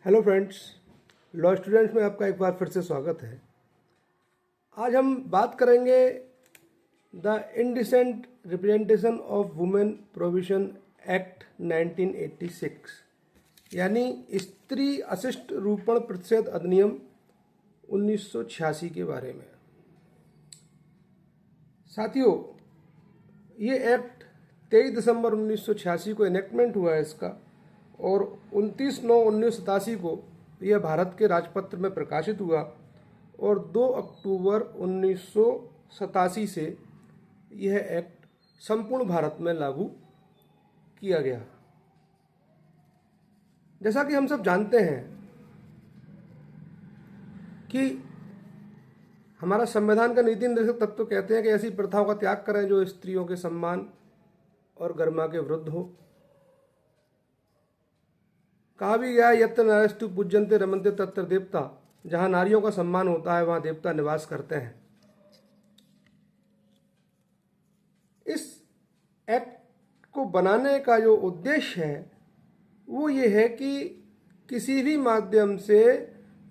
Hello friends, law students में आपका एक बार फिर से स्वागत है। आज हम बात करेंगे the indecent representation of women provision act 1986 यानी स्त्री अशिष्ट रूपण प्रतिषेध अधिनियम 1986 के बारे में। साथियों, ये एक्ट 23 दिसंबर 1986 को इनेक्टमेंट हुआ है इसका, और 29/9/1987 को यह भारत के राजपत्र में प्रकाशित हुआ और 2 अक्टूबर 1987 से यह एक्ट संपूर्ण भारत में लागू किया गया। जैसा कि हम सब जानते हैं कि हमारा संविधान का नीति निर्देशक तत्व कहते हैं कि ऐसी प्रथाओं का त्याग करें जो स्त्रियों के सम्मान और गरिमा के विरुद्ध हो। कहा भी गया, यत्र नार्यस्तु पूज्यन्ते रमन्ते तत्र देवता, जहां नारियों का सम्मान होता है वहां देवता निवास करते हैं। इस एक्ट को बनाने का जो उद्देश्य है वो ये है कि किसी भी माध्यम से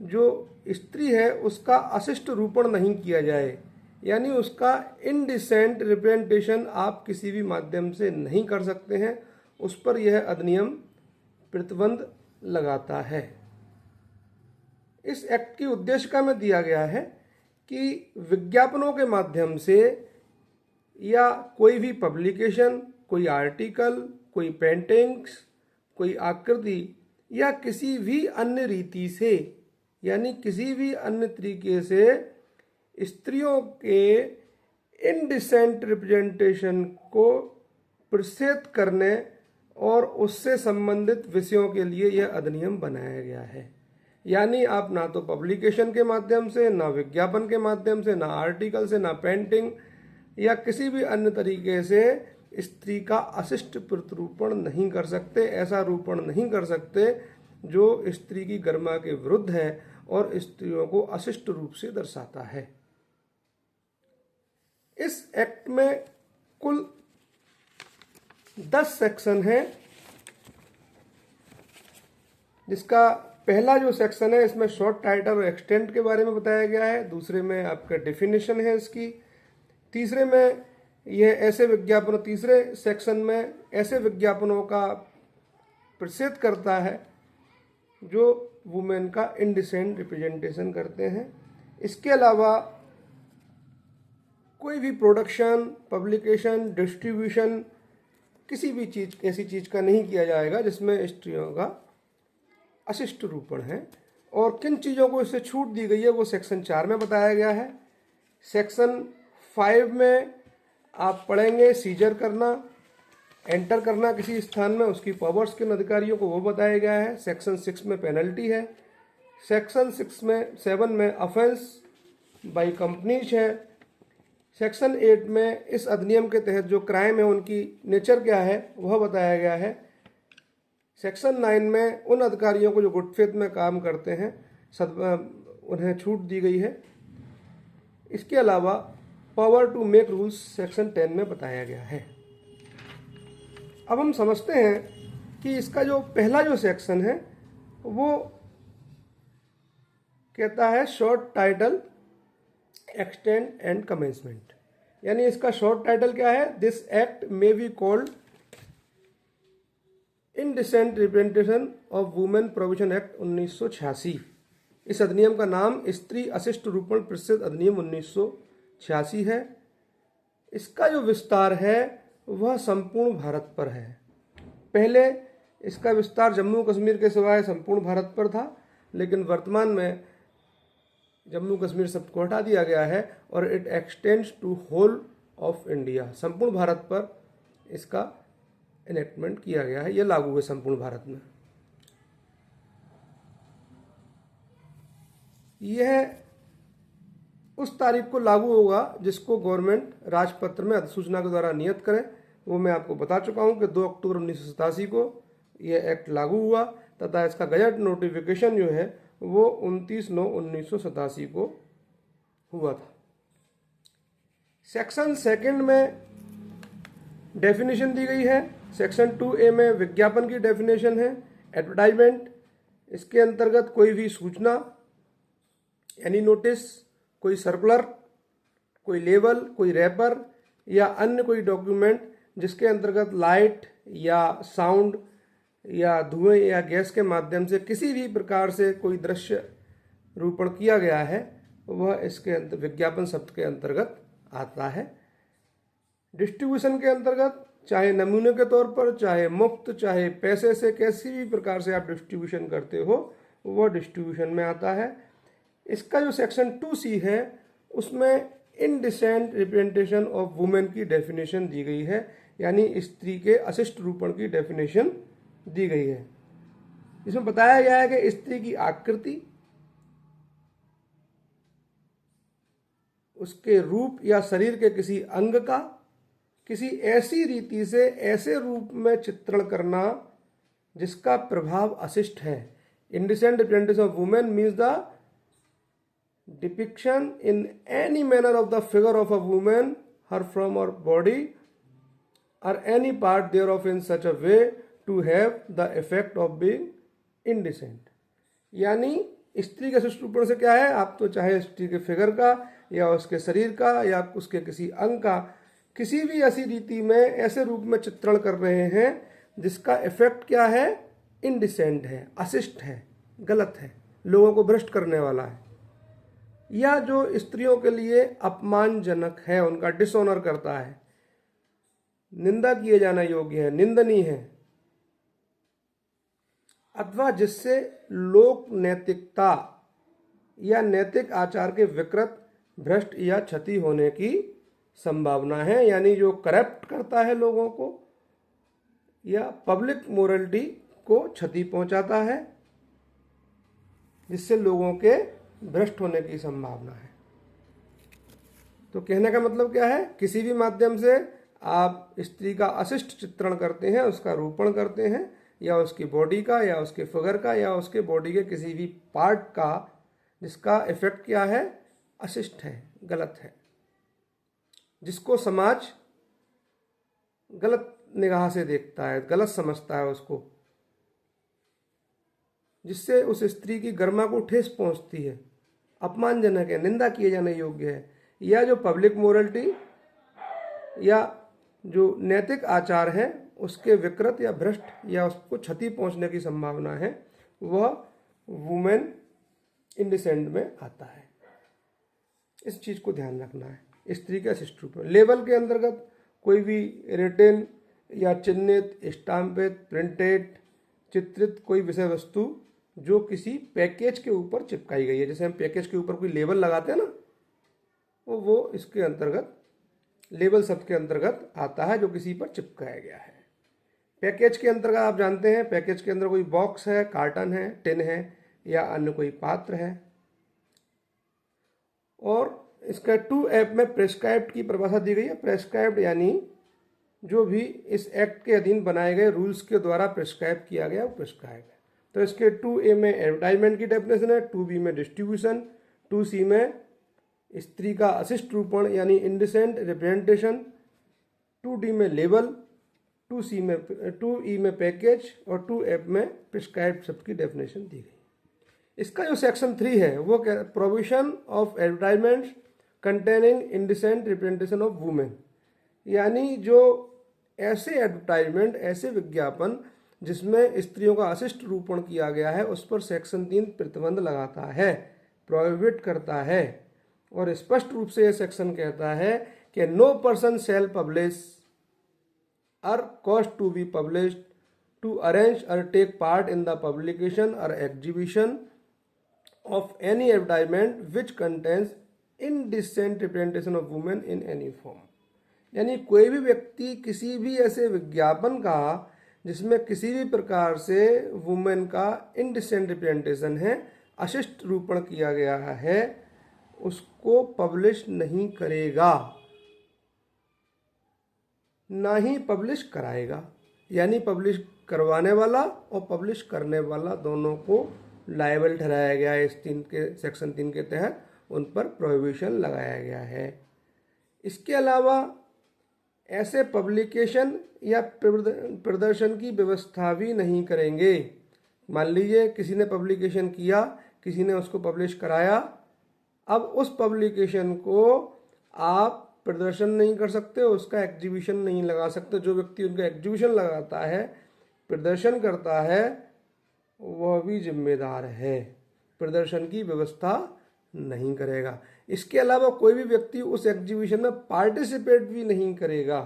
जो स्त्री है उसका अशिष्ट रूपण नहीं किया जाए, यानी उसका इनडिसेंट रिप्रेजेंटेशन आप किसी भी माध्यम से नहीं कर सकते हैं। उस पर यह अधिनियम प्रतिबंध लगाता है। इस एक्ट की उद्देशिका में दिया गया है कि विज्ञापनों के माध्यम से या कोई भी पब्लिकेशन, कोई आर्टिकल, कोई पेंटिंग्स, कोई आकृति या किसी भी अन्य रीति से, यानी किसी भी अन्य तरीके से स्त्रियों के इनडिसेंट रिप्रेजेंटेशन को प्रतिषेध करने और उससे संबंधित विषयों के लिए यह अधिनियम बनाया गया है। यानी आप ना तो पब्लिकेशन के माध्यम से, ना विज्ञापन के माध्यम से, ना आर्टिकल से, ना पेंटिंग या किसी भी अन्य तरीके से स्त्री का अशिष्ट प्रतिरूपण नहीं कर सकते, ऐसा रूपण नहीं कर सकते जो स्त्री की गरिमा के विरुद्ध है और स्त्रियों को अशिष्ट रूप से दर्शाता है। इस एक्ट में कुल 10 सेक्शन है, जिसका पहला जो सेक्शन है इसमें शॉर्ट टाइटल और एक्सटेंट के बारे में बताया गया है। दूसरे में आपका डेफिनेशन है इसकी। तीसरे में यह ऐसे विज्ञापन, तीसरे सेक्शन में ऐसे विज्ञापनों का प्रतिषेध करता है जो वुमेन का इनडिसेंट रिप्रेजेंटेशन करते हैं। इसके अलावा कोई भी प्रोडक्शन, पब्लिकेशन, डिस्ट्रीब्यूशन किसी भी चीज, ऐसी चीज का नहीं किया जाएगा जिसमें स्त्रियों का अशिष्ट रूपण है। और किन चीजों को इससे छूट दी गई है वो सेक्शन 4 में बताया गया है। सेक्शन 5 में आप पढ़ेंगे सीजर करना, एंटर करना किसी स्थान में, उसकी पावर्स किन अधिकारियों को वो बताया गया है। सेक्शन 6 में पेनल्टी है। सेक्शन 7 में ऑफेंस बाई कंपनीज है। सेक्शन 8 में इस अधिनियम के तहत जो क्राइम है उनकी नेचर क्या है वह बताया गया है। सेक्शन 9 में उन अधिकारियों को जो गुड फेथ में काम करते हैं उन्हें छूट दी गई है। इसके अलावा power to make rules section 10 में बताया गया है। अब हम समझते हैं कि इसका जो पहला जो सेक्शन है वो कहता है short title, extend and commencement. यानी इसका शॉर्ट टाइटल क्या है? This act may be called indecent representation of women provision act 1986। इस अधिनियम का नाम स्त्री अशिष्ट रूपण प्रतिषेध अधिनियम 1986 है। इसका जो विस्तार है वह संपूर्ण भारत पर है। पहले इसका विस्तार जम्मू कश्मीर के सिवाय संपूर्ण भारत पर था, लेकिन वर्तमान में जम्मू कश्मीर सबको हटा दिया गया है और it extends to whole of India. संपूर्ण भारत पर इसका इनेक्टमेंट किया गया है, यह लागू है संपूर्ण भारत में। यह उस तारीख को लागू होगा जिसको गवर्नमेंट राजपत्र में अधिसूचना के द्वारा नियत करे। वो मैं आपको बता चुका हूं कि 2 अक्टूबर 1987 को यह एक्ट लागू हुआ तथा इसका गजट नोटिफिकेशन जो है वो 29/9/1987 को हुआ था। सेक्शन 2 में डेफिनेशन दी गई है। सेक्शन 2A में विज्ञापन की डेफिनेशन है। एडवर्टाइजमेंट इसके अंतर्गत कोई भी सूचना, एनी नोटिस, कोई सर्कुलर, कोई लेबल, कोई रैपर या अन्य कोई डॉक्यूमेंट जिसके अंतर्गत लाइट या साउंड या धुएं या गैस के माध्यम से किसी भी प्रकार से कोई दृश्य रूपण किया गया है, वह इसके विज्ञापन शब्द के अंतर्गत आता है। डिस्ट्रीब्यूशन के अंतर्गत चाहे नमूने के तौर पर, चाहे मुफ्त, चाहे पैसे से, किसी भी प्रकार से आप डिस्ट्रीब्यूशन करते हो, वह डिस्ट्रीब्यूशन में आता है। इसका जो सेक्शन 2C है उसमें इनडिसेंट रिप्रेजेंटेशन ऑफ वुमेन की डेफिनेशन दी गई है, यानी स्त्री के अशिष्ट रूपण की डेफिनेशन दी गई है। इसमें बताया गया है कि स्त्री की आकृति, उसके रूप या शरीर के किसी अंग का किसी ऐसी रीति से ऐसे रूप में चित्रण करना जिसका प्रभाव अशिष्ट है। Indecent representation of women means the depiction in any manner of the figure of a women, her form or body or any part thereof in such a way to have the effect of being indecent. यानी स्त्री के अशिष्ट रूपण से क्या है, आप तो चाहे स्त्री के फिगर का या उसके शरीर का या उसके किसी अंग का किसी भी ऐसी रीति में ऐसे रूप में चित्रण कर रहे हैं जिसका इफेक्ट क्या है, इंडिसेंट है, अशिष्ट है, गलत है, लोगों को भ्रष्ट करने वाला है, या जो स्त्रियों के लिए अपमानजनक है, उनका डिसऑनर करता है, निंदा किए जाना योग्य है, निंदनीय है, अथवा जिससे लोक नैतिकता या नैतिक आचार के विकृत, भ्रष्ट या क्षति होने की संभावना है। यानी जो करप्ट करता है लोगों को या पब्लिक मोरलिटी को क्षति पहुंचाता है, जिससे लोगों के भ्रष्ट होने की संभावना है। तो कहने का मतलब क्या है, किसी भी माध्यम से आप स्त्री का अशिष्ट चित्रण करते हैं, उसका रूपण करते हैं, या उसकी बॉडी का या उसके फिगर का या उसके बॉडी के किसी भी पार्ट का जिसका इफेक्ट क्या है, अशिष्ट है, गलत है, जिसको समाज गलत निगाह से देखता है, गलत समझता है उसको, जिससे उस स्त्री की गरिमा को ठेस पहुंचती है, अपमानजनक है, निंदा किए जाने योग्य है, या जो पब्लिक मोरलिटी या जो नैतिक आचार है उसके विकृत या भ्रष्ट या उसको क्षति पहुंचने की संभावना है, वह वुमेन इंडिसेंट में आता है। इस चीज को ध्यान रखना है। स्त्री के अशिष्ट रूप में लेबल के अंतर्गत कोई भी रिटेन या चिन्हित, स्टाम्पित, प्रिंटेड, चित्रित कोई विषय वस्तु जो किसी पैकेज के ऊपर चिपकाई गई है, जैसे हम पैकेज के ऊपर कोई लेबल लगाते हैं ना, वो इसके अंतर्गत लेबल शब्द के अंतर्गत आता है, जो किसी पर चिपकाया गया है। पैकेज के अंतर्गत आप जानते हैं, पैकेज के अंदर कोई बॉक्स है, कार्टन है, टिन है या अन्य कोई पात्र है। और इसका 2 में प्रेस्क्राइब्ड की परिभाषा दी गई है। प्रेस्क्राइब्ड यानी जो भी इस एक्ट के अधीन बनाए गए रूल्स के द्वारा प्रेस्क्राइब किया गया वो प्रेस्क्राइब है। तो इसके 2A में एडवर्टाइजमेंट की डेफिनेशन है, 2B में डिस्ट्रीब्यूशन, 2C में स्त्री का अशिष्ट रूपण यानी इंडिसेंट रिप्रेजेंटेशन, 2D में लेबल, 2E में पैकेज और 2F में प्रिस्क्राइब्ड शब्द की डेफिनेशन दी गई। इसका जो सेक्शन 3 है वो provision of advertisement containing indecent representation of women, यानी जो ऐसे एडवर्टाइजमेंट, ऐसे विज्ञापन जिसमें स्त्रियों का अशिष्ट रूपण किया गया है, उस पर सेक्शन 3 प्रतिबंध लगाता है, प्रोहिबिट करता है। और स्पष्ट रूप से यह सेक्शन कहता है कि no person shall publish or cause to be published, to arrange or take part in the publication or exhibition of any advertisement which contains indecent representation of women in any form। यानी कोई भी व्यक्ति किसी भी ऐसे विज्ञापन का जिसमें किसी भी प्रकार से वुमेन का इंडिसेंट रिप्रेजेंटेशन है, अशिष्ट रूपण किया गया है, उसको पब्लिश नहीं करेगा, ना ही पब्लिश कराएगा। यानी पब्लिश करवाने वाला और पब्लिश करने वाला दोनों को लायबल ठहराया गया है। इस सेक्शन 3 के तहत उन पर प्रोहिबिशन लगाया गया है। इसके अलावा ऐसे पब्लिकेशन या प्रदर्शन की व्यवस्था भी नहीं करेंगे मान लीजिए किसी ने पब्लिकेशन किया, किसी ने उसको पब्लिश कराया, अब उस पब्लिकेशन को आप प्रदर्शन नहीं कर सकते, उसका एग्जीबिशन नहीं लगा सकते। जो व्यक्ति उनका एग्जीबिशन लगाता है, प्रदर्शन करता है, वह भी जिम्मेदार है, प्रदर्शन की व्यवस्था नहीं करेगा। इसके अलावा कोई भी व्यक्ति उस एग्जीबिशन में पार्टिसिपेट भी नहीं करेगा।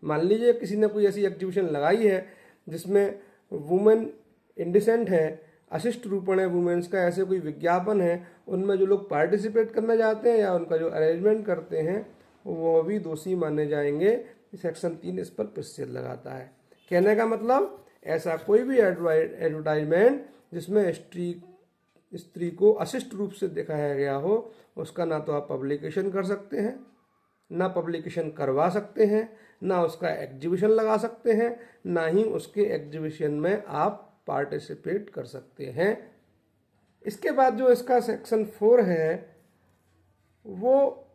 मान लीजिए किसी ने कोई ऐसी एग्जीबिशन लगाई है जिसमें वुमेन इंडिसेंट है, अशिष्ट रूपण है वुमेन्स का, ऐसे कोई विज्ञापन है, उनमें जो लोग पार्टिसिपेट करने जाते हैं या उनका जो अरेंजमेंट करते हैं वो भी दोषी माने जाएंगे। सेक्शन 3 इस पर प्रतिषेध लगाता है। कहने का मतलब ऐसा कोई भी एडवर्टाइजमेंट जिसमें स्त्री को अशिष्ट रूप से दिखाया गया हो, उसका ना तो आप पब्लिकेशन कर सकते हैं, ना पब्लिकेशन करवा सकते हैं, ना उसका एग्जीबिशन लगा सकते हैं, ना ही उसके एग्जीबिशन में आप पार्टिसिपेट कर सकते हैं। इसके बाद जो इसका सेक्शन 4 है वो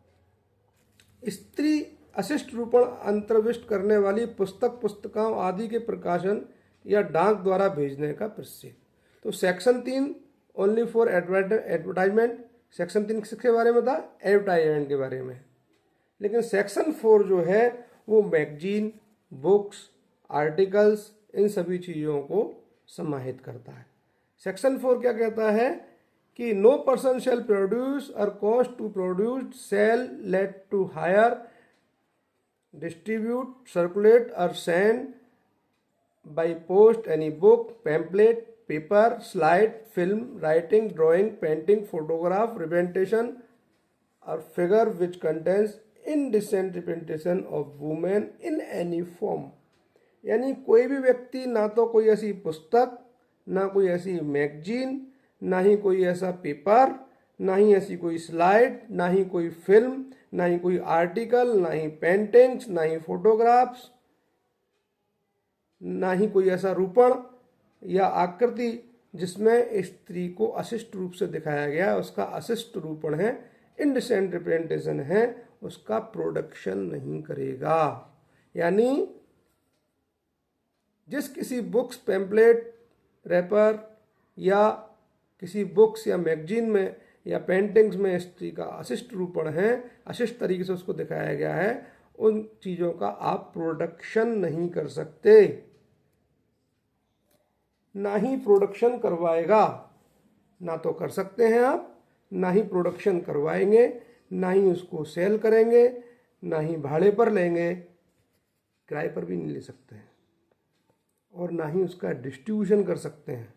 स्त्री अशिष्ट रूपण अंतर्विष्ट करने वाली पुस्तक, पुस्तिकाओं आदि के प्रकाशन या डाक द्वारा भेजने का प्रतिषेध। तो section 3 only for advertisement, section 3 किसके बारे में था? एडवर्टाइजमेंट के बारे में। लेकिन सेक्शन 4 जो है वो मैगजीन, बुक्स, आर्टिकल्स, इन सभी चीज़ों को समाहित करता है। सेक्शन 4 क्या कहता है कि नो पर्सन शैल प्रोड्यूस और cause to produce, sell, let to hire, distribute, circulate और send by post any book, pamphlet, paper, slide, film, writing, drawing, painting, photograph, representation और figure which contains indecent representation of women in any form. यानी कोई भी व्यक्ति ना तो कोई ऐसी पुस्तक, ना कोई ऐसी मैगजीन, ना ही कोई ऐसा पेपर, ना ही ऐसी कोई स्लाइड, ना ही कोई फिल्म, ना ही कोई आर्टिकल, ना ही पेंटिंग्स, ना ही फोटोग्राफ्स, ना ही कोई ऐसा रूपण या आकृति जिसमें स्त्री को अशिष्ट रूप से दिखाया गया, उसका अशिष्ट रूपण है, इनडिसेंट रिप्रेजेंटेशन है, उसका प्रोडक्शन नहीं करेगा। यानी जिस किसी बुक्स, पैम्पलेट, रैपर या किसी बुक्स या मैगजीन में या पेंटिंग्स में स्त्री का अशिष्ट रूपण है, अशिष्ट तरीके से उसको दिखाया गया है, उन चीज़ों का आप प्रोडक्शन नहीं कर सकते, ना ही प्रोडक्शन करवाएगा। ना तो कर सकते हैं आप, ना ही प्रोडक्शन करवाएंगे, ना ही उसको सेल करेंगे, ना ही भाड़े पर लेंगे, किराए पर भी नहीं ले सकते हैं, और ना ही उसका डिस्ट्रीब्यूशन कर सकते हैं,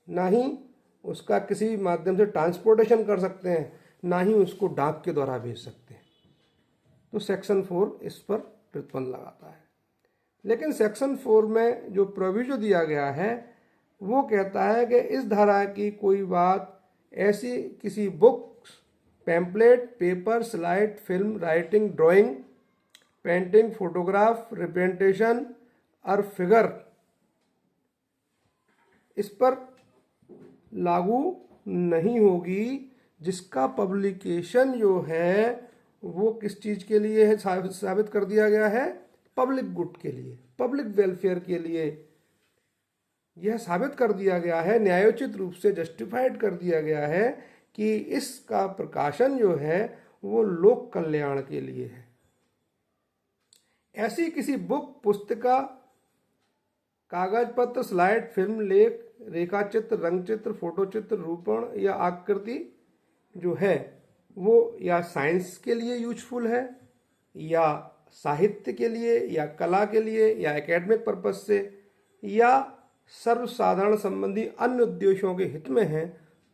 ना ही उसका किसी माध्यम से ट्रांसपोर्टेशन कर सकते हैं, ना ही उसको डाक के द्वारा भेज सकते हैं। तो सेक्शन 4 इस पर प्रतिबंध लगाता है। लेकिन सेक्शन 4 में जो प्रोविजन दिया गया है वो कहता है कि इस धारा की कोई बात ऐसी किसी books, pamphlet, paper, slide, film, writing, drawing, painting, photograph, representation और फिगर इस पर लागू नहीं होगी जिसका पब्लिकेशन जो है वो किस चीज़ के लिए है, साबित कर दिया गया है, पब्लिक गुड के लिए, पब्लिक वेलफेयर के लिए। यह साबित कर दिया गया है, न्यायोचित रूप से जस्टिफाइड कर दिया गया है कि इसका प्रकाशन जो है वो लोक कल्याण के लिए है। ऐसी किसी बुक, पुस्तिका, कागज पत्र, स्लाइड, फिल्म, लेख, रेखा चित्र, रंग चित्र, फोटो चित्र, रूपण या आकृति जो है वो या साइंस के लिए यूजफुल है, या साहित्य के लिए, या कला के लिए, या एकेडमिक पर्पज से, या सर्वसाधारण संबंधी अन्य उद्देश्यों के हित में है,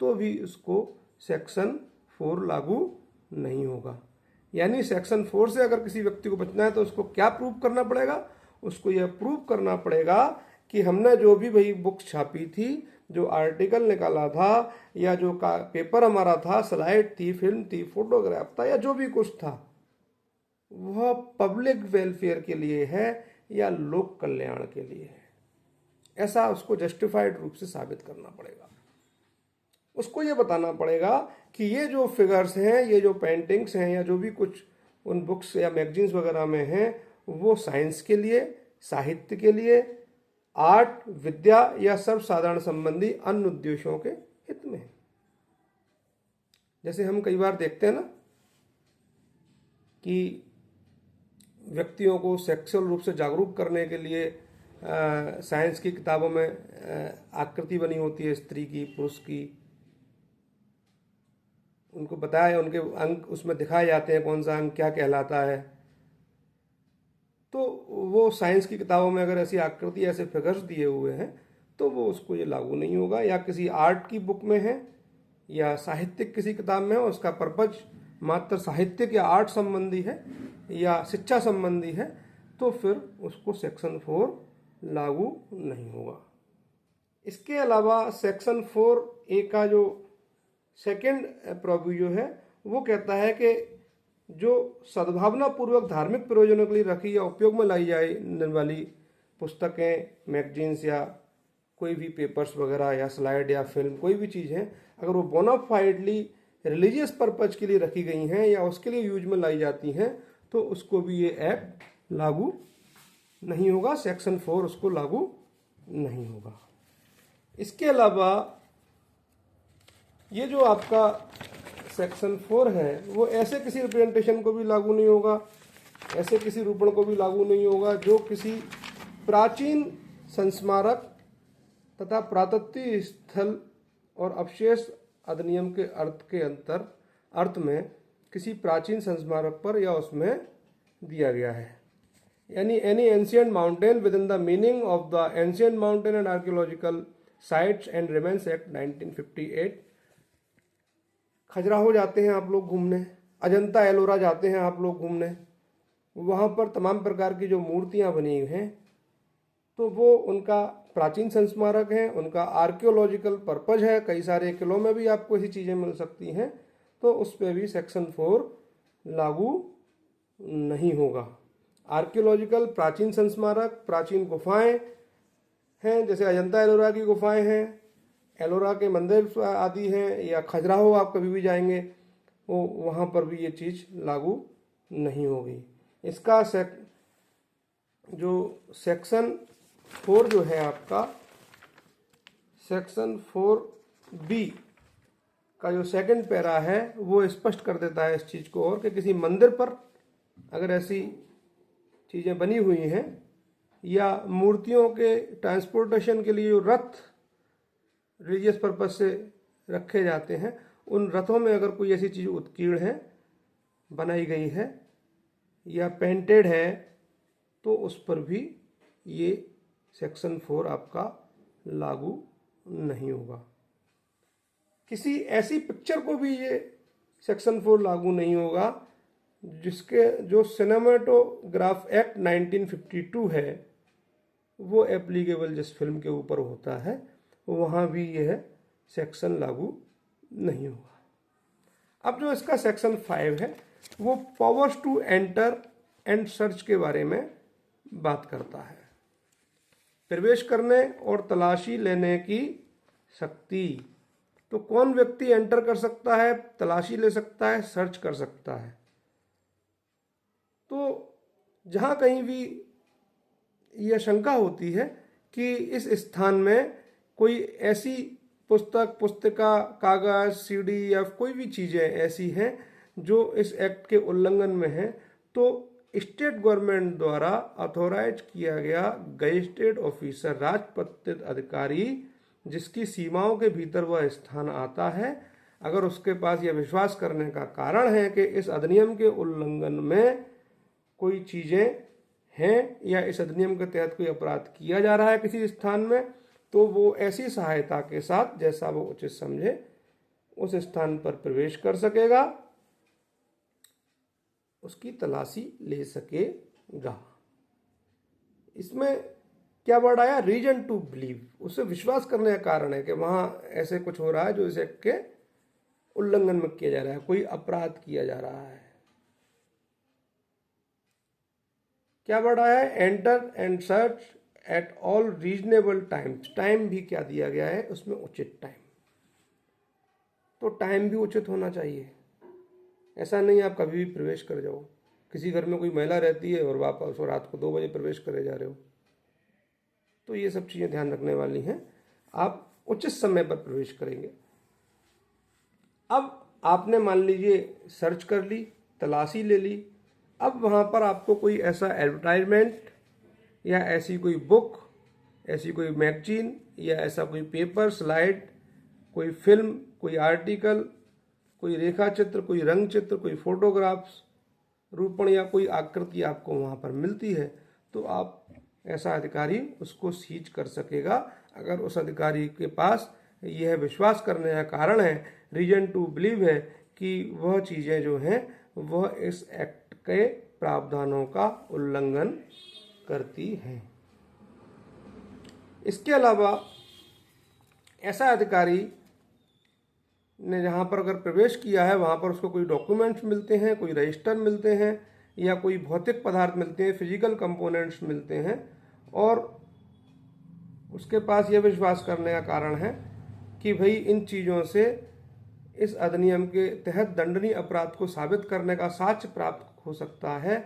तो भी उसको सेक्शन 4 लागू नहीं होगा। यानी सेक्शन 4 से अगर किसी व्यक्ति को बचना है तो उसको क्या प्रूव करना पड़ेगा? उसको यह प्रूव करना पड़ेगा कि हमने जो भी भाई बुक छापी थी, जो आर्टिकल निकाला था, या जो पेपर हमारा था, स्लाइड थी, फिल्म थी, फोटोग्राफ था, या जो भी कुछ था, वह पब्लिक वेलफेयर के लिए है या लोक कल्याण के लिए है। ऐसा उसको जस्टिफाइड रूप से साबित करना पड़ेगा। उसको ये बताना पड़ेगा कि ये जो फिगर्स हैं, ये जो पेंटिंग्स हैं, या जो भी कुछ उन बुक्स या मैगजीन्स वगैरह में हैं, वो साइंस के लिए, साहित्य के लिए, आर्ट, विद्या या सर्वसाधारण संबंधी अन्य उद्देश्यों के हित में है। जैसे हम कई बार देखते हैं ना कि व्यक्तियों को सेक्सुअल रूप से जागरूक करने के लिए साइंस की किताबों में आकृति बनी होती है स्त्री की, पुरुष की, उनको बताया, उनके अंग उसमें दिखाए जाते हैं, कौन सा अंग क्या कहलाता है। तो वो साइंस की किताबों में अगर ऐसी आकृति, ऐसे फिगर्स दिए हुए हैं तो वो उसको ये लागू नहीं होगा। या किसी आर्ट की बुक में है या साहित्यिक किसी किताब में है, उसका पर्पज मात्र साहित्यिक या आर्ट संबंधी है या शिक्षा संबंधी है, तो फिर उसको सेक्शन 4 लागू नहीं होगा। इसके अलावा सेक्शन 4A का जो सेकेंड प्रोविजो है वो कहता है कि जो सद्भावना पूर्वक धार्मिक प्रयोजनों के लिए रखी या उपयोग में लाई जाने वाली पुस्तकें, मैगजीन्स या कोई भी पेपर्स वगैरह या स्लाइड या फिल्म, कोई भी चीज़ है, अगर वो बोनाफाइडली रिलीजियस पर्पज के लिए रखी गई हैं या उसके लिए यूज में लाई जाती हैं तो उसको भी ये एक्ट लागू नहीं होगा, सेक्शन 4 उसको लागू नहीं होगा। इसके अलावा ये जो आपका सेक्शन 4 है वो ऐसे किसी रिप्रेजेंटेशन को भी लागू नहीं होगा, ऐसे किसी रूपण को भी लागू नहीं होगा जो किसी प्राचीन संस्मारक तथा पुरातत्व स्थल और अवशेष अधिनियम के अर्थ में किसी प्राचीन संस्मारक पर या उसमें दिया गया है। यानी any ancient mountain with in the meaning of the ancient mountain and archaeological sites and remains act 1958। Khajuraho जाते हैं आप लोग घूमने, अजंता एलोरा जाते हैं आप लोग घूमने, वहाँ पर तमाम प्रकार की जो मूर्तियाँ बनी हुई हैं तो वो उनका प्राचीन संस्मारक है, उनका आर्कियोलॉजिकल पर्पज है। कई सारे किलों में भी आपको ऐसी चीज़ें मिल सकती हैं, तो उस पर भी सेक्शन 4 लागू नहीं होगा। आर्कियोलॉजिकल प्राचीन संस्मारक, प्राचीन गुफाएं हैं, जैसे अजंता एलोरा की गुफाएं हैं, एलोरा के मंदिर आदि हैं, या खजुराहो आप कभी भी जाएंगे वो वहाँ पर भी ये चीज़ लागू नहीं होगी। इसका जो सेक्शन 4 जो है आपका, सेक्शन 4B का जो सेकंड पैरा है वो स्पष्ट कर देता है इस चीज़ को, और कि किसी मंदिर पर अगर ऐसी चीज़ें बनी हुई हैं या मूर्तियों के ट्रांसपोर्टेशन के लिए जो रथ रिलीजियस पर्पज से रखे जाते हैं, उन रथों में अगर कोई ऐसी चीज़ उत्कीर्ण है, बनाई गई है या पेंटेड है, तो उस पर भी ये सेक्शन 4 आपका लागू नहीं होगा। किसी ऐसी पिक्चर को भी ये सेक्शन 4 लागू नहीं होगा जिसके जो सिनेमेटोग्राफ एक्ट 1952 है वो एप्लीकेबल जिस फिल्म के ऊपर होता है, वहाँ भी यह सेक्शन लागू नहीं होगा। अब जो इसका सेक्शन 5 है वो powers to enter and search के बारे में बात करता है। प्रवेश करने और तलाशी लेने की शक्ति। तो कौन व्यक्ति एंटर कर सकता है, तलाशी ले सकता है, सर्च कर सकता है? तो जहाँ कहीं भी यह शंका होती है कि इस स्थान में कोई ऐसी पुस्तक, पुस्तिका, कागज, सीडी या कोई भी चीज़ें ऐसी हैं जो इस एक्ट के उल्लंघन में है, तो स्टेट गवर्नमेंट द्वारा अथॉराइज किया गया गजेटेड ऑफिसर, राजपत्रित अधिकारी, जिसकी सीमाओं के भीतर वह स्थान आता है, अगर उसके पास यह विश्वास करने का कारण है कि इस अधिनियम के उल्लंघन में कोई चीज़ें हैं या इस अधिनियम के तहत कोई अपराध किया जा रहा है किसी स्थान में, तो वो ऐसी सहायता के साथ जैसा वो उचित समझे उस स्थान पर प्रवेश कर सकेगा, उसकी तलाशी ले सकेगा। इसमें क्या वर्ड आया? रीजन टू बिलीव, उसे विश्वास करने का कारण है कि वहां ऐसे कुछ हो रहा है जो इस एक्ट के उल्लंघन में किया जा रहा है, कोई अपराध किया जा रहा है। क्या वर्ड आया है? Enter and search at all reasonable times. Time भी क्या दिया गया है उसमें? उचित टाइम। तो टाइम भी उचित होना चाहिए। ऐसा नहीं आप कभी भी प्रवेश कर जाओ। किसी घर में कोई महिला रहती है और वापस रात को 2 बजे प्रवेश करे जा रहे हो, तो ये सब चीज़ें ध्यान रखने वाली हैं। आप उचित समय पर प्रवेश करेंगे। अब आपने मान लीजिए सर्च कर ली, तलाशी ले ली। अब वहाँ पर आपको कोई ऐसा एडवर्टाइजमेंट या ऐसी कोई बुक, ऐसी कोई मैगजीन या ऐसा कोई पेपर, स्लाइड, कोई फिल्म, कोई आर्टिकल, कोई रेखा चित्र, कोई रंग चित्र, कोई फोटोग्राफ्स, रूपण या कोई आकृति आपको वहाँ पर मिलती है, तो आप ऐसा अधिकारी उसको सीज कर सकेगा अगर उस अधिकारी के पास यह विश्वास करने का कारण है, रीजन टू बिलीव है कि वह चीज़ें जो हैं वह इस एक्ट के प्रावधानों का उल्लंघन करती हैं। इसके अलावा ऐसा अधिकारी ने जहाँ पर अगर प्रवेश किया है वहाँ पर उसको कोई डॉक्यूमेंट्स मिलते हैं, कोई रजिस्टर मिलते हैं या कोई भौतिक पदार्थ मिलते हैं, फिजिकल कंपोनेंट्स मिलते हैं, और उसके पास यह विश्वास करने का कारण है कि भाई इन चीज़ों से इस अधिनियम के तहत दंडनीय अपराध को साबित करने का साक्ष्य प्राप्त हो सकता है,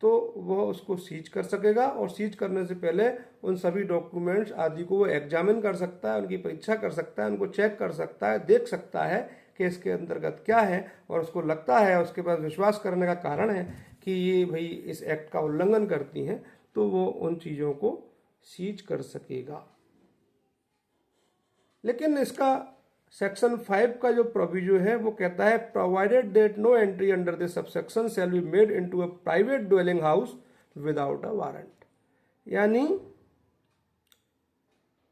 तो वह उसको सीज कर सकेगा। और सीज करने से पहले उन सभी डॉक्यूमेंट्स आदि को वो एग्जामिन कर सकता है, उनकी परीक्षा कर सकता है, उनको चेक कर सकता है, देख सकता है कि इसके अंतर्गत क्या है, और उसको लगता है, उसके पास विश्वास करने का कारण है कि ये भाई इस एक्ट का उल्लंघन करती हैं, तो वो उन चीज़ों को सीज कर सकेगा। लेकिन इसका सेक्शन 5 का जो प्रोविजो है वो कहता है, provided that no entry under this subsection shall be made into a private dwelling house without a warrant. यानी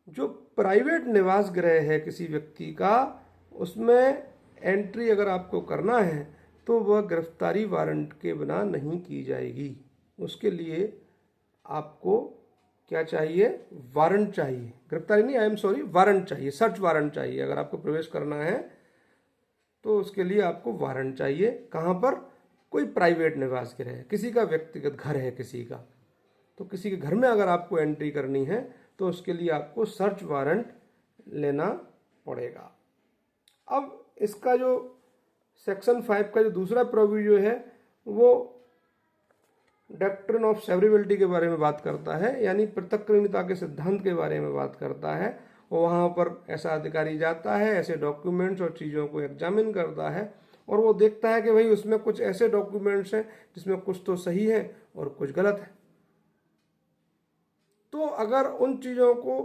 जो प्राइवेट निवास गृह है किसी व्यक्ति का, उसमें एंट्री अगर आपको करना है तो वह गिरफ्तारी वारंट के बिना नहीं की जाएगी। उसके लिए आपको क्या चाहिए? वारंट चाहिए। गिरफ्तारी नहीं, आई एम सॉरी, वारंट चाहिए, सर्च वारंट चाहिए। अगर आपको प्रवेश करना है तो उसके लिए आपको वारंट चाहिए। कहाँ पर? कोई प्राइवेट निवास गृह है, किसी का व्यक्तिगत घर है किसी का, तो किसी के घर में अगर आपको एंट्री करनी है तो उसके लिए आपको सर्च वारंट लेना पड़ेगा। अब इसका जो सेक्शन 5 का जो दूसरा प्रोविजो है वो डॉक्ट्रिन ऑफ सेवरेबिलिटी के बारे में बात करता है, यानी पृथक्करणीयता के सिद्धांत के बारे में बात करता है। वहाँ पर ऐसा अधिकारी जाता है, ऐसे डॉक्यूमेंट्स और चीज़ों को एग्जामिन करता है, और वो देखता है कि भाई उसमें कुछ ऐसे डॉक्यूमेंट्स हैं जिसमें कुछ तो सही है और कुछ गलत है। तो अगर उन चीज़ों को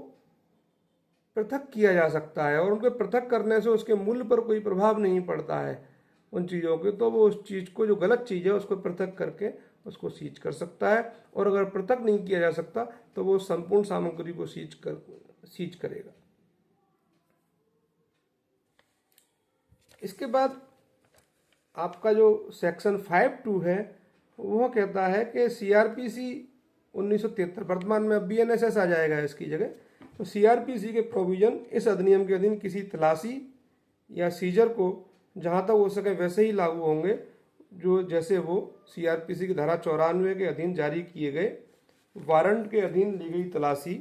पृथक किया जा सकता है और उनके पृथक करने से उसके मूल्य पर कोई प्रभाव नहीं पड़ता है उन चीज़ों के, तो वो उस चीज़ को, जो गलत चीज़ है, उसको पृथक करके उसको सीज कर सकता है। और अगर पृथक नहीं किया जा सकता तो वो संपूर्ण सामग्री को सीज करेगा। इसके बाद आपका जो सेक्शन 5(2) है वह कहता है कि सीआरपीसी 1973, वर्तमान में अब बीएनएसएस आ जाएगा इसकी जगह, तो सीआरपीसी के प्रोविजन इस अधिनियम के अधीन किसी तलाशी या सीजर को जहाँ तक हो सके वैसे ही लागू होंगे जो जैसे वो सीआरपीसी की धारा 94 के अधीन जारी किए गए वारंट के अधीन ली गई तलाशी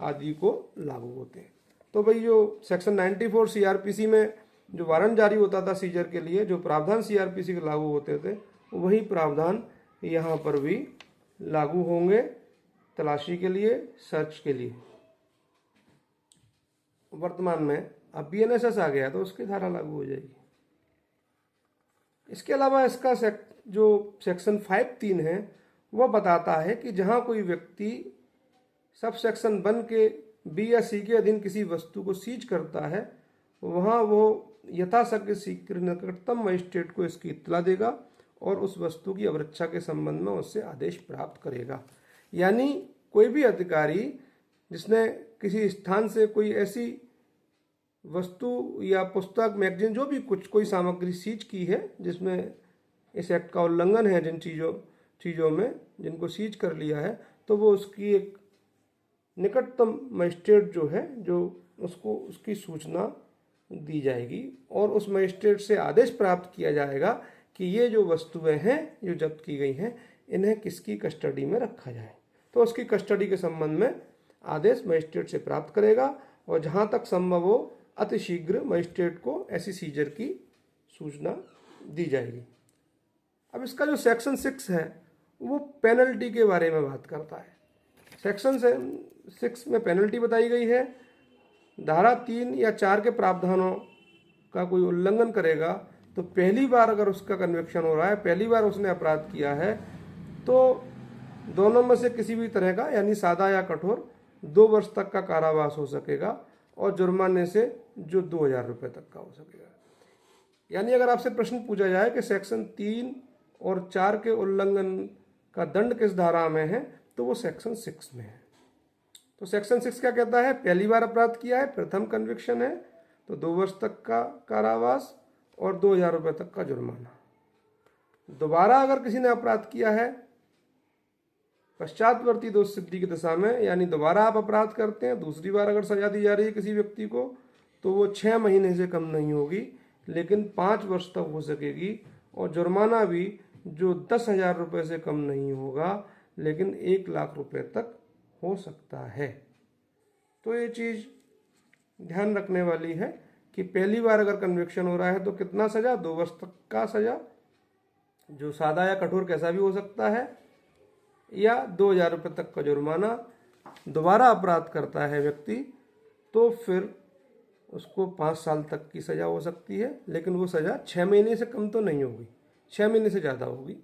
आदि को लागू होते हैं। तो भाई जो सेक्शन 94 सीआरपीसी में जो वारंट जारी होता था सीजर के लिए, जो प्रावधान सीआरपीसी के लागू होते थे, वही प्रावधान यहाँ पर भी लागू होंगे तलाशी के लिए, सर्च के लिए। वर्तमान में अब बीएनएसएस आ गया तो उसकी धारा लागू हो जाएगी। इसके अलावा इसका जो सेक्शन 5(3) है वह बताता है कि जहाँ कोई व्यक्ति सब सेक्शन 1 के बी या सी के अधीन किसी वस्तु को सीज करता है, वहाँ वो यथाशक्य शीघ्र निकटतम मजिस्ट्रेट को इसकी इत्तला देगा और उस वस्तु की अवरक्षा के संबंध में उससे आदेश प्राप्त करेगा। यानी कोई भी अधिकारी जिसने किसी स्थान से कोई ऐसी वस्तु या पुस्तक, मैगजीन, जो भी कुछ कोई सामग्री सीज की है जिसमें इस एक्ट का उल्लंघन है, जिन चीज़ों में जिनको सीज कर लिया है, तो वो उसकी एक निकटतम मजिस्ट्रेट जो है, जो उसको उसकी सूचना दी जाएगी और उस मजिस्ट्रेट से आदेश प्राप्त किया जाएगा कि ये जो वस्तुएं हैं जो जब्त की गई हैं इन्हें किसकी कस्टडी में रखा जाए। तो उसकी कस्टडी के संबंध में आदेश मजिस्ट्रेट से प्राप्त करेगा और जहाँ तक संभव हो अतिशीघ्र मजिस्ट्रेट को ऐसी सीजर की सूचना दी जाएगी। अब इसका जो सेक्शन 6 है वो पेनल्टी के बारे में बात करता है। सेक्शन 6 में पेनल्टी बताई गई है। धारा 3 या 4 के प्रावधानों का कोई उल्लंघन करेगा तो पहली बार अगर उसका कन्विक्शन हो रहा है, पहली बार उसने अपराध किया है, तो दोनों में से किसी भी तरह का यानी सादा या कठोर 2 वर्ष तक का कारावास हो सकेगा और जुर्माने से जो 2000 रुपये तक का हो सकेगा। यानी अगर आपसे प्रश्न पूछा जाए कि सेक्शन 3 और 4 के उल्लंघन का दंड किस धारा में है, तो वो सेक्शन 6 में है। तो सेक्शन 6 क्या कहता है? पहली बार अपराध किया है, प्रथम कन्विक्शन है, तो 2 वर्ष तक का कारावास और 2000 रुपये तक का जुर्माना। दोबारा अगर किसी ने अपराध किया है पश्चातवर्ती दोष सिद्धि की दशा में, यानी दोबारा आप अपराध करते हैं, दूसरी बार अगर सजा दी जा रही है किसी व्यक्ति को, तो वो 6 महीने से कम नहीं होगी, लेकिन 5 वर्ष तक हो सकेगी, और जुर्माना भी जो 10,000 रुपये से कम नहीं होगा, लेकिन 1 लाख रुपये तक हो सकता है। तो ये चीज़ ध्यान रखने वाली है कि पहली बार अगर कन्विक्शन हो रहा है तो कितना सजा? 2 वर्ष तक का सजा, जो सादा या कठोर कैसा भी हो सकता है, या 2000 रुपये तक का जुर्माना। दोबारा अपराध करता है व्यक्ति तो फिर उसको 5 साल तक की सज़ा हो सकती है, लेकिन वो सज़ा 6 महीने से कम तो नहीं होगी, 6 महीने से ज़्यादा होगी,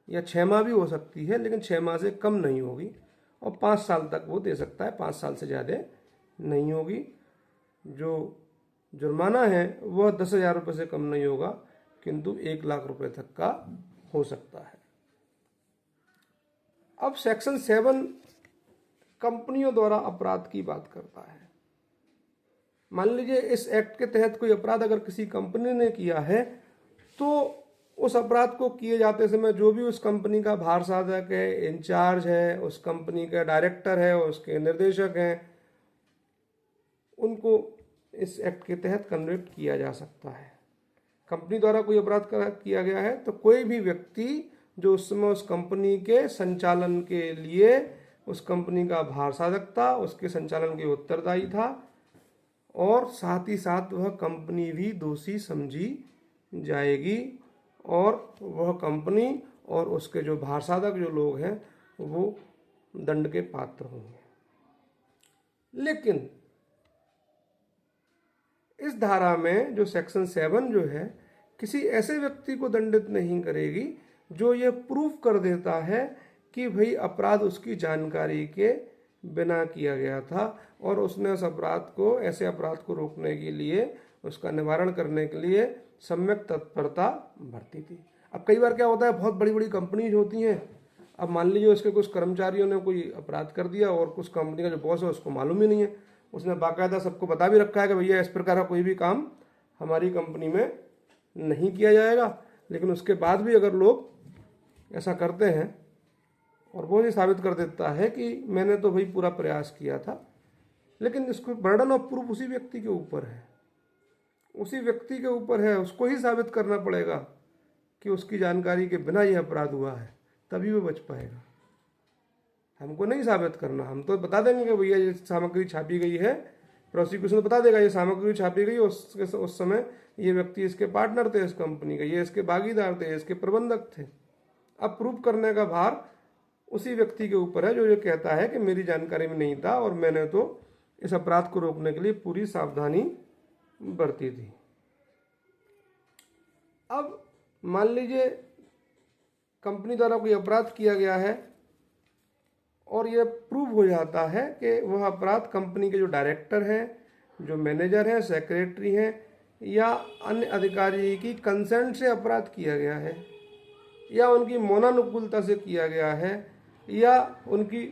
या 6 माह भी हो सकती है, लेकिन 6 माह से कम नहीं होगी, और 5 साल तक वो दे सकता है, 5 साल से ज़्यादा नहीं होगी। जो जुर्माना है वह 10,000 रुपये से कम नहीं होगा, किंतु 1 लाख रुपये तक का हो सकता है। अब सेक्शन 7 कंपनियों द्वारा अपराध की बात करता है। मान लीजिए इस एक्ट के तहत कोई अपराध अगर किसी कंपनी ने किया है, तो उस अपराध को किए जाते समय जो भी उस कंपनी का भार साधक है, इंचार्ज है, उस कंपनी का डायरेक्टर है, उसके निर्देशक हैं, उनको इस एक्ट के तहत कन्विक्ट किया जा सकता है। कंपनी द्वारा कोई अपराध किया गया है तो कोई भी व्यक्ति जो उस समय उस कंपनी के संचालन के लिए उस कंपनी का भार साधक था, उसके संचालन के उत्तरदायी था, और साथ ही साथ वह कंपनी भी दोषी समझी जाएगी, और वह कंपनी और उसके जो भार साधक जो लोग हैं वो दंड के पात्र होंगे। लेकिन इस धारा में जो सेक्शन 7 जो है, किसी ऐसे व्यक्ति को दंडित नहीं करेगी जो ये प्रूफ कर देता है कि भाई अपराध उसकी जानकारी के बिना किया गया था और उसने उस अपराध को, ऐसे अपराध को रोकने के लिए, उसका निवारण करने के लिए सम्यक तत्परता बरती थी। अब कई बार क्या होता है, बहुत बड़ी बड़ी कंपनीज होती हैं, अब मान लीजिए उसके कुछ कर्मचारियों ने कोई अपराध कर दिया और कुछ कंपनी का जो बॉस है उसको मालूम ही नहीं है, उसने बाकायदा सबको बता भी रखा है कि भैया इस प्रकार का कोई भी काम हमारी कंपनी में नहीं किया जाएगा, लेकिन उसके बाद भी अगर लोग ऐसा करते हैं और वो ये साबित कर देता है कि मैंने तो भाई पूरा प्रयास किया था, लेकिन इसको बर्डन ऑफ प्रूफ उसी व्यक्ति के ऊपर है, उसी व्यक्ति के ऊपर है, उसको ही साबित करना पड़ेगा कि उसकी जानकारी के बिना यह अपराध हुआ है, तभी वो बच पाएगा। हमको नहीं साबित करना, हम तो बता देंगे कि भैया ये सामग्री छापी गई है, प्रोसिक्यूशन तो बता देगा ये सामग्री छापी गई, उस समय ये व्यक्ति इसके पार्टनर थे इस कंपनी के, ये इसके भागीदार थे, इसके प्रबंधक थे। अब प्रूफ करने का भार उसी व्यक्ति के ऊपर है जो ये कहता है कि मेरी जानकारी में नहीं था और मैंने तो इस अपराध को रोकने के लिए पूरी सावधानी बरती थी। अब मान लीजिए कंपनी द्वारा कोई अपराध किया गया है और यह प्रूव हो जाता है कि वह अपराध कंपनी के जो डायरेक्टर हैं, जो मैनेजर हैं, सेक्रेटरी हैं या अन्य अधिकारी की कंसेंट से अपराध किया गया है, या उनकी मौनानुकूलता से किया गया है, या उनकी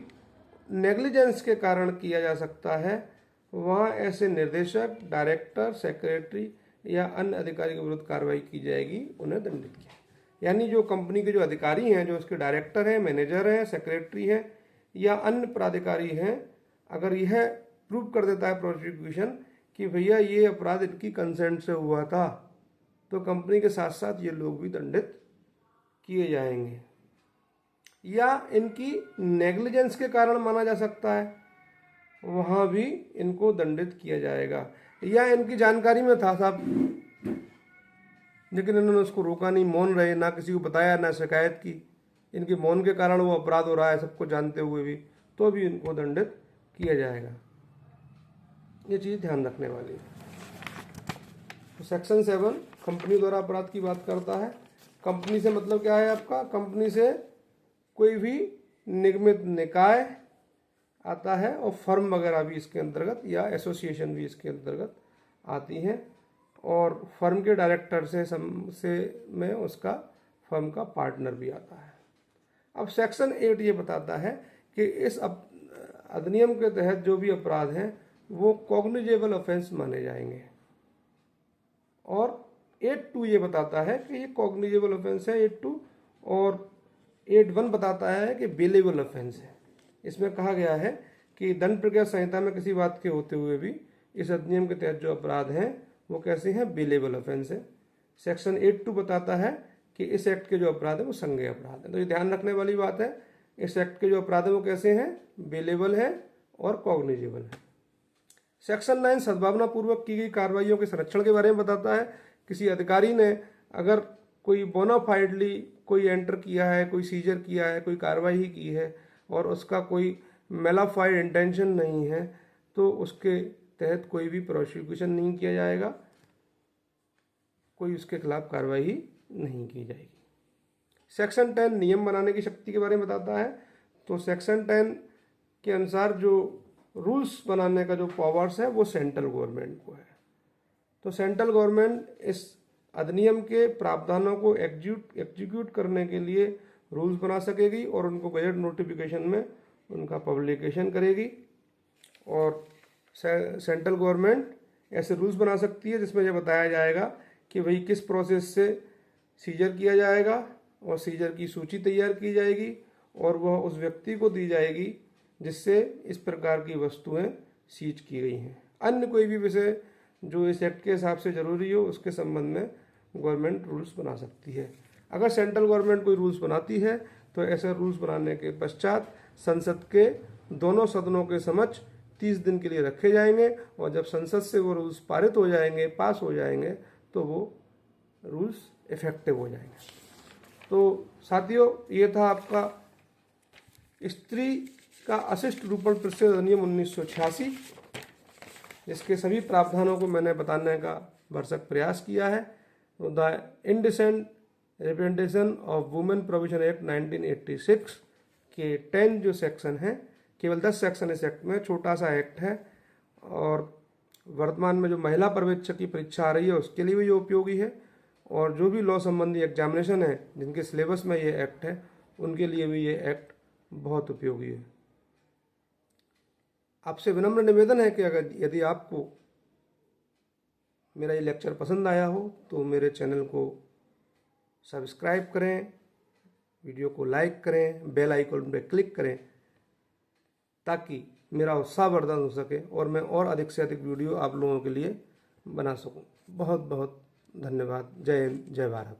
नेग्लिजेंस के कारण किया जा सकता है, वहाँ ऐसे निर्देशक, डायरेक्टर, सेक्रेटरी या अन्य अधिकारी के विरुद्ध कार्रवाई की जाएगी, उन्हें दंडित किया। यानी जो कंपनी के जो अधिकारी हैं, जो उसके डायरेक्टर हैं, मैनेजर हैं, सेक्रेटरी हैं या अन्य पदाधिकारी हैं, अगर यह प्रूव कर देता है प्रोसिक्यूशन कि भैया ये अपराध इनकी कंसेंट से हुआ था, तो कंपनी के साथ साथ ये लोग भी दंडित किए जाएंगे। या इनकी नेग्लिजेंस के कारण माना जा सकता है, वहाँ भी इनको दंडित किया जाएगा। या इनकी जानकारी में था साहब, लेकिन इन्होंने उसको रोका नहीं, मौन रहे, ना किसी को बताया, ना शिकायत की, इनके मौन के कारण वो अपराध हो रहा है सबको जानते हुए भी, तो भी इनको दंडित किया जाएगा। ये चीज़ ध्यान रखने वाली है। तो सेक्शन 7 कंपनी द्वारा अपराध की बात करता है। कंपनी से मतलब क्या है आपका? कंपनी से कोई भी निगमित निकाय आता है और फर्म वगैरह भी इसके अंतर्गत या एसोसिएशन भी इसके अंतर्गत आती हैं, और फर्म के डायरेक्टर से में उसका फर्म का पार्टनर भी आता है। अब सेक्शन 8 ये बताता है कि इस अधिनियम के तहत जो भी अपराध हैं वो कॉग्निजेबल ऑफेंस माने जाएंगे, और 8(2) ये बताता है कि ये कॉग्निजेबल ऑफेंस है 8(2), और 8(1) बताता है कि बेलेबल ऑफेंस है। इसमें कहा गया है कि दंड प्रक्रिया संहिता में किसी बात के होते हुए भी इस अधिनियम के तहत जो अपराध हैं वो कैसे हैं? बेलेबल ऑफेंस है। सेक्शन 8(2) बताता है कि इस एक्ट के जो अपराध है वो संज्ञेय अपराध है। तो ये ध्यान रखने वाली बात है, इस एक्ट के जो अपराध है वो कैसे हैं? बेलेबल है और कॉग्निजेबल है। सेक्शन 9 सद्भावना पूर्वक की गई कार्रवाइयों के संरक्षण के बारे में बताता है। किसी अधिकारी ने अगर कोई बोनाफाइडली कोई एंटर किया है, कोई सीजर किया है, कोई कार्रवाई की है और उसका कोई मेलाफाइड इंटेंशन नहीं है, तो उसके तहत कोई भी प्रोसिक्यूशन नहीं किया जाएगा, कोई उसके खिलाफ कार्रवाई नहीं की जाएगी। सेक्शन 10 नियम बनाने की शक्ति के बारे में बताता है। तो सेक्शन 10 के अनुसार जो रूल्स बनाने का जो पावर्स है वो सेंट्रल गवर्नमेंट को है। तो सेंट्रल गवर्नमेंट इस अधिनियम के प्रावधानों को एग्जीक्यूट करने के लिए रूल्स बना सकेगी और उनको गजट नोटिफिकेशन में उनका पब्लिकेशन करेगी, और सेंट्रल गवर्नमेंट ऐसे रूल्स बना सकती है जिसमें यह बताया जाएगा कि भाई किस प्रोसेस से सीजर किया जाएगा, और सीजर की सूची तैयार की जाएगी और वह उस व्यक्ति को दी जाएगी जिससे इस प्रकार की वस्तुएं सीज की गई हैं। अन्य कोई भी विषय जो इस एक्ट के हिसाब से जरूरी हो उसके संबंध में गवर्नमेंट रूल्स बना सकती है। अगर सेंट्रल गवर्नमेंट कोई रूल्स बनाती है तो ऐसे रूल्स बनाने के पश्चात संसद के दोनों सदनों के समक्ष 30 दिन के लिए रखे जाएंगे, और जब संसद से वो रूल्स पारित हो जाएंगे, पास हो जाएंगे, तो वो रूल्स इफेक्टिव हो जाएंगे। तो साथियों, ये था आपका स्त्री का अशिष्ट रूपण प्रतिषेध अधिनियम 1986, जिसके सभी प्रावधानों को मैंने बताने का भरसक प्रयास किया है। The indecent representation of women provision act 1986 के 10 जो सेक्शन हैं, केवल 10 सेक्शन इस एक्ट में, छोटा सा एक्ट है, और वर्तमान में जो महिला पर्यवेक्षक की परीक्षा आ रही है उसके लिए भी ये उपयोगी है, और जो भी लॉ संबंधी एग्जामिनेशन है जिनके सिलेबस में ये एक्ट है उनके लिए भी ये एक्ट बहुत उपयोगी है। आपसे विनम्र निवेदन है कि अगर यदि आपको मेरा ये लेक्चर पसंद आया हो तो मेरे चैनल को सब्सक्राइब करें, वीडियो को लाइक करें, बेल आइकन पर क्लिक करें, ताकि मेरा उत्साहवर्धन हो सके और मैं और अधिक से अधिक वीडियो आप लोगों के लिए बना सकूं। बहुत बहुत धन्यवाद। जय हिंद, जय भारत।